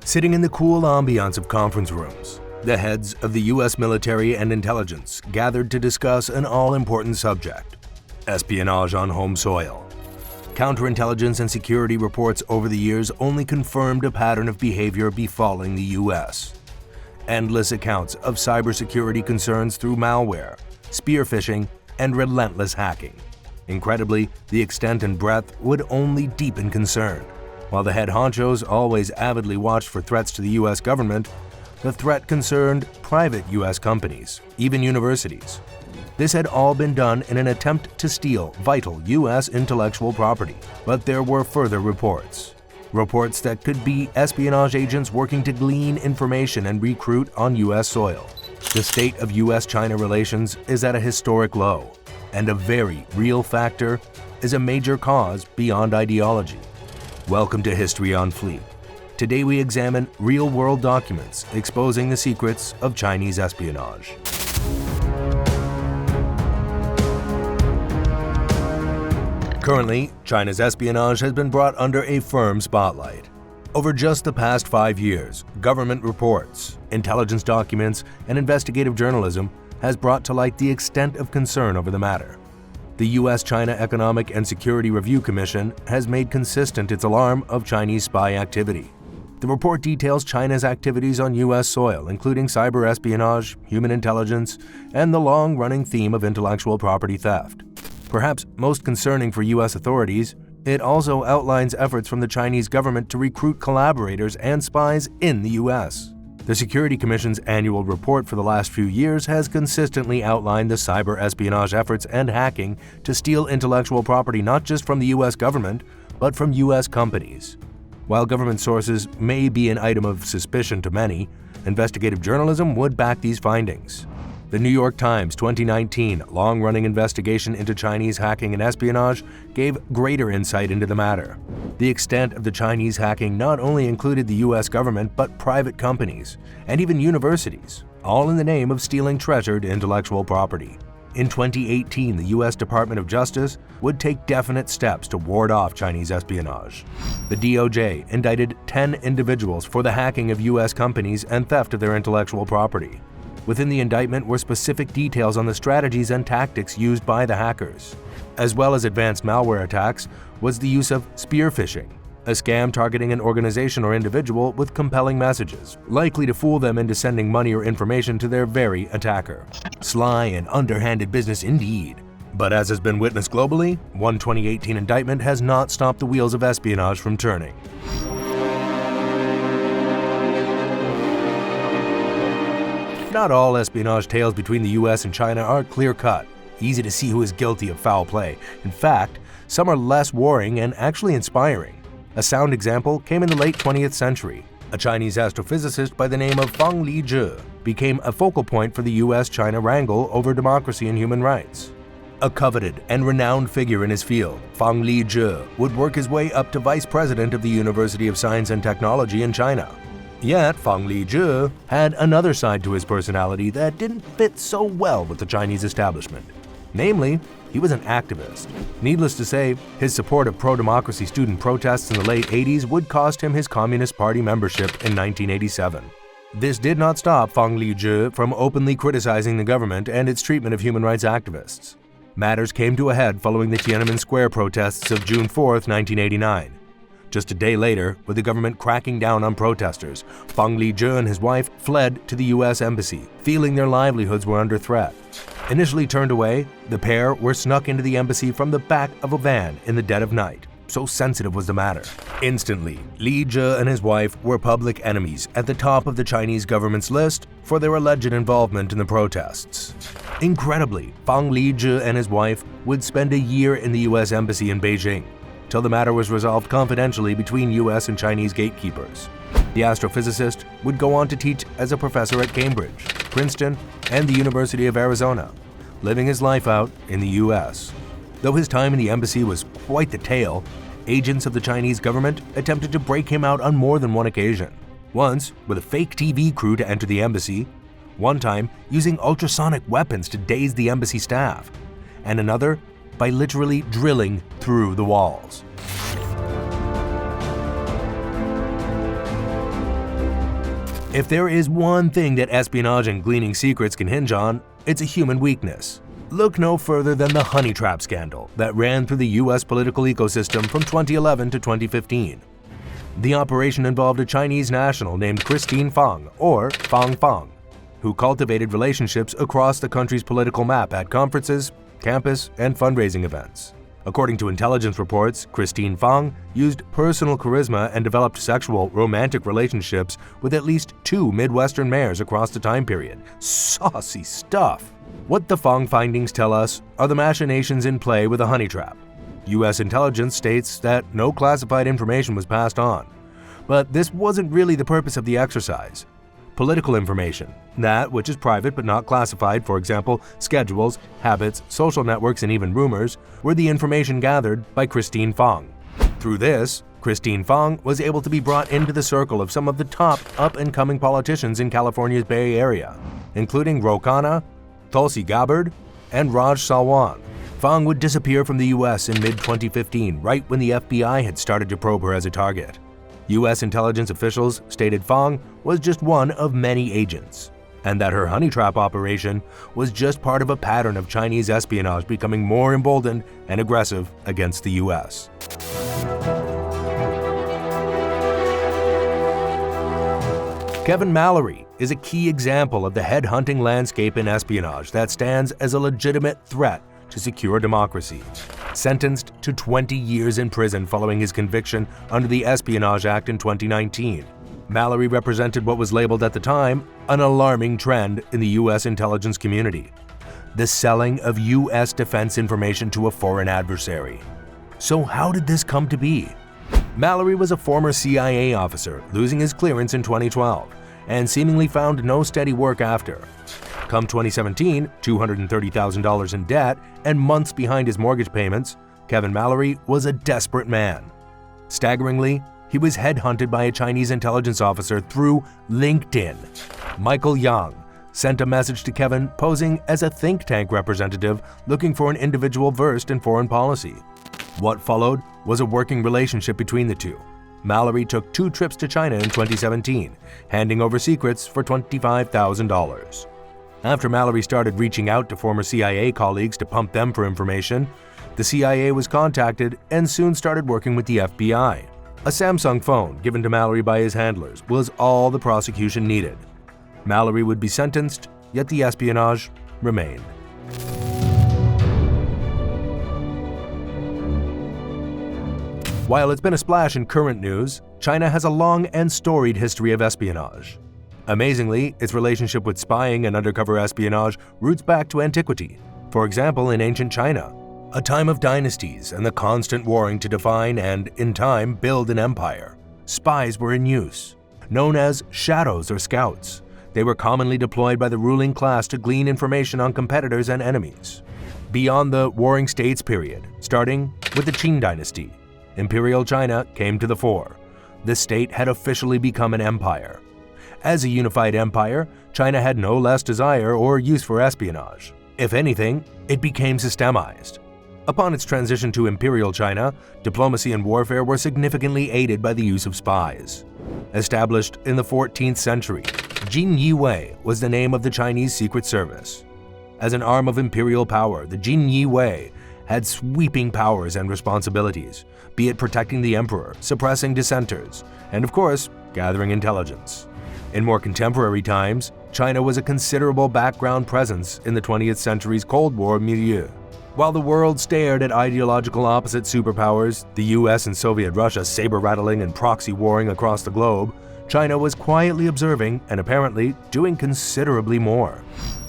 Sitting in the cool ambiance of conference rooms, the heads of the U.S. military and intelligence gathered to discuss an all-important subject: espionage on home soil. Counterintelligence and security reports over the years only confirmed a pattern of behavior befalling the U.S. Endless accounts of cybersecurity concerns through malware, spear phishing, and relentless hacking. Incredibly, the extent and breadth would only deepen concern. While the head honchos always avidly watched for threats to the U.S. government, the threat concerned private U.S. companies, even universities. This had all been done in an attempt to steal vital U.S. intellectual property. But there were further reports. Reports that could be espionage agents working to glean information and recruit on U.S. soil. The state of U.S.-China relations is at a historic low, and a very real factor is a major cause beyond ideology. Welcome to History on Fleek. Today we examine real-world documents exposing the secrets of Chinese espionage. Currently, China's espionage has been brought under a firm spotlight. Over just the past 5 years, government reports, intelligence documents, and investigative journalism has brought to light the extent of concern over the matter. The U.S.-China Economic and Security Review Commission has made consistent its alarm of Chinese spy activity. The report details China's activities on U.S. soil, including cyber espionage, human intelligence, and the long-running theme of intellectual property theft. Perhaps most concerning for U.S. authorities, it also outlines efforts from the Chinese government to recruit collaborators and spies in the U.S. The Security Commission's annual report for the last few years has consistently outlined the cyber espionage efforts and hacking to steal intellectual property not just from the U.S. government, but from U.S. companies. While government sources may be an item of suspicion to many, investigative journalism would back these findings. The New York Times 2019 long-running investigation into Chinese hacking and espionage gave greater insight into the matter. The extent of the Chinese hacking not only included the U.S. government but private companies, and even universities, all in the name of stealing treasured intellectual property. In 2018, the U.S. Department of Justice would take definite steps to ward off Chinese espionage. The DOJ indicted 10 individuals for the hacking of U.S. companies and theft of their intellectual property. Within the indictment were specific details on the strategies and tactics used by the hackers. As well as advanced malware attacks was the use of spear phishing, a scam targeting an organization or individual with compelling messages, likely to fool them into sending money or information to their very attacker. Sly and underhanded business indeed. But as has been witnessed globally, one 2018 indictment has not stopped the wheels of espionage from turning. Not all espionage tales between the U.S. and China are clear-cut, easy to see who is guilty of foul play. In fact, some are less worrying and actually inspiring. A sound example came in the late 20th century. A Chinese astrophysicist by the name of Fang Lizhi became a focal point for the U.S.-China wrangle over democracy and human rights. A coveted and renowned figure in his field, Fang Lizhi would work his way up to vice president of the University of Science and Technology in China. Yet, Fang Lizhi had another side to his personality that didn't fit so well with the Chinese establishment. Namely, he was an activist. Needless to say, his support of pro-democracy student protests in the late 80s would cost him his Communist Party membership in 1987. This did not stop Fang Lizhi from openly criticizing the government and its treatment of human rights activists. Matters came to a head following the Tiananmen Square protests of June 4, 1989. Just a day later, with the government cracking down on protesters, Fang Lizhi and his wife fled to the U.S. Embassy, feeling their livelihoods were under threat. Initially turned away, the pair were snuck into the embassy from the back of a van in the dead of night. So sensitive was the matter. Instantly, Lizhi and his wife were public enemies at the top of the Chinese government's list for their alleged involvement in the protests. Incredibly, Fang Lizhi and his wife would spend a year in the U.S. Embassy in Beijing, till the matter was resolved confidentially between U.S. and Chinese gatekeepers. The astrophysicist would go on to teach as a professor at Cambridge, Princeton, and the University of Arizona, living his life out in the U.S. Though his time in the embassy was quite the tale, agents of the Chinese government attempted to break him out on more than one occasion. Once, with a fake TV crew to enter the embassy, one time using ultrasonic weapons to daze the embassy staff, and another by literally drilling through the walls. If there is one thing that espionage and gleaning secrets can hinge on, it's a human weakness. Look no further than the honey trap scandal that ran through the US political ecosystem from 2011 to 2015. The operation involved a Chinese national named Christine Fang, or Fang Fang, who cultivated relationships across the country's political map at conferences, campus, and fundraising events. According to intelligence reports, Christine Fang used personal charisma and developed sexual, romantic relationships with at least 2 Midwestern mayors across the time period. Saucy stuff! What the Fang findings tell us are the machinations in play with a honey trap. US intelligence states that no classified information was passed on. But this wasn't really the purpose of the exercise. Political information, that which is private but not classified, for example, schedules, habits, social networks, and even rumors, were the information gathered by Christine Fang. Through this, Christine Fang was able to be brought into the circle of some of the top up-and-coming politicians in California's Bay Area, including Ro Khanna, Tulsi Gabbard, and Raj Salwan. Fang would disappear from the US in mid-2015, right when the FBI had started to probe her as a target. US intelligence officials stated Fang was just one of many agents, and that her honey trap operation was just part of a pattern of Chinese espionage becoming more emboldened and aggressive against the US. Kevin Mallory is a key example of the headhunting landscape in espionage that stands as a legitimate threat to secure democracy. Sentenced to 20 years in prison following his conviction under the Espionage Act in 2019, Mallory represented what was labeled at the time an alarming trend in the US intelligence community: the selling of US defense information to a foreign adversary. So how did this come to be? Mallory was a former CIA officer, losing his clearance in 2012, and seemingly found no steady work after. Come 2017, $230,000 in debt, and months behind his mortgage payments, Kevin Mallory was a desperate man. Staggeringly, he was headhunted by a Chinese intelligence officer through LinkedIn. Michael Yang sent a message to Kevin posing as a think tank representative looking for an individual versed in foreign policy. What followed was a working relationship between the two. Mallory took 2 trips to China in 2017, handing over secrets for $25,000. After Mallory started reaching out to former CIA colleagues to pump them for information, the CIA was contacted and soon started working with the FBI. A Samsung phone given to Mallory by his handlers was all the prosecution needed. Mallory would be sentenced, yet the espionage remained. While it's been a splash in current news, China has a long and storied history of espionage. Amazingly, its relationship with spying and undercover espionage roots back to antiquity. For example, in ancient China, a time of dynasties and the constant warring to define and, in time, build an empire, spies were in use. Known as shadows or scouts, they were commonly deployed by the ruling class to glean information on competitors and enemies. Beyond the Warring States period, starting with the Qing dynasty, Imperial China came to the fore. The state had officially become an empire. As a unified empire, China had no less desire or use for espionage. If anything, it became systemized. Upon its transition to Imperial China, diplomacy and warfare were significantly aided by the use of spies. Established in the 14th century, Jin Yi was the name of the Chinese Secret Service. As an arm of imperial power, the Jin Yi had sweeping powers and responsibilities, be it protecting the emperor, suppressing dissenters, and of course, gathering intelligence. In more contemporary times, China was a considerable background presence in the 20th century's Cold War milieu. While the world stared at ideological opposite superpowers, the US and Soviet Russia saber-rattling and proxy warring across the globe, China was quietly observing and apparently doing considerably more.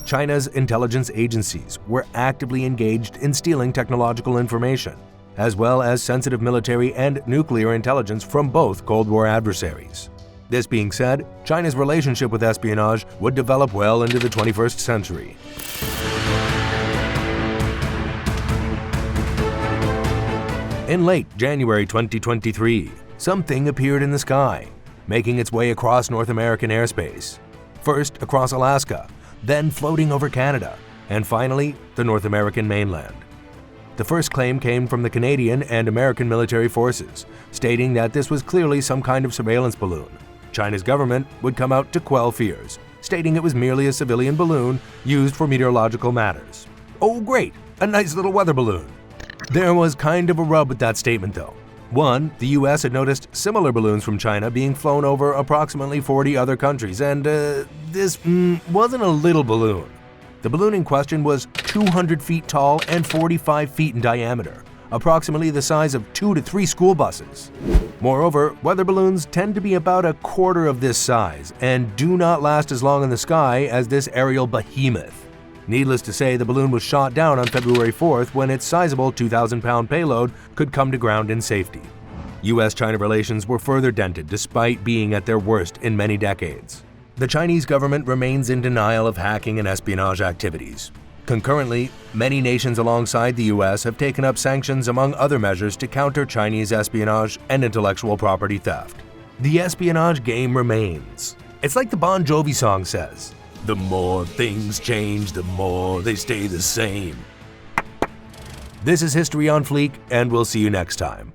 China's intelligence agencies were actively engaged in stealing technological information, as well as sensitive military and nuclear intelligence from both Cold War adversaries. This being said, China's relationship with espionage would develop well into the 21st century. In late January 2023, something appeared in the sky, making its way across North American airspace. First across Alaska, then floating over Canada, and finally the North American mainland. The first claim came from the Canadian and American military forces, stating that this was clearly some kind of surveillance balloon. China's government would come out to quell fears, stating it was merely a civilian balloon used for meteorological matters. Oh great, a nice little weather balloon. There was kind of a rub with that statement though. One, the US had noticed similar balloons from China being flown over approximately 40 other countries, and this wasn't a little balloon. The balloon in question was 200 feet tall and 45 feet in diameter, approximately the size of 2 to 3 school buses. Moreover, weather balloons tend to be about a quarter of this size and do not last as long in the sky as this aerial behemoth. Needless to say, the balloon was shot down on February 4th when its sizable 2,000-pound payload could come to ground in safety. US-China relations were further dented despite being at their worst in many decades. The Chinese government remains in denial of hacking and espionage activities. Concurrently, many nations alongside the US have taken up sanctions among other measures to counter Chinese espionage and intellectual property theft. The espionage game remains. It's like the Bon Jovi song says, "The more things change, the more they stay the same." This is History on Fleek, and we'll see you next time.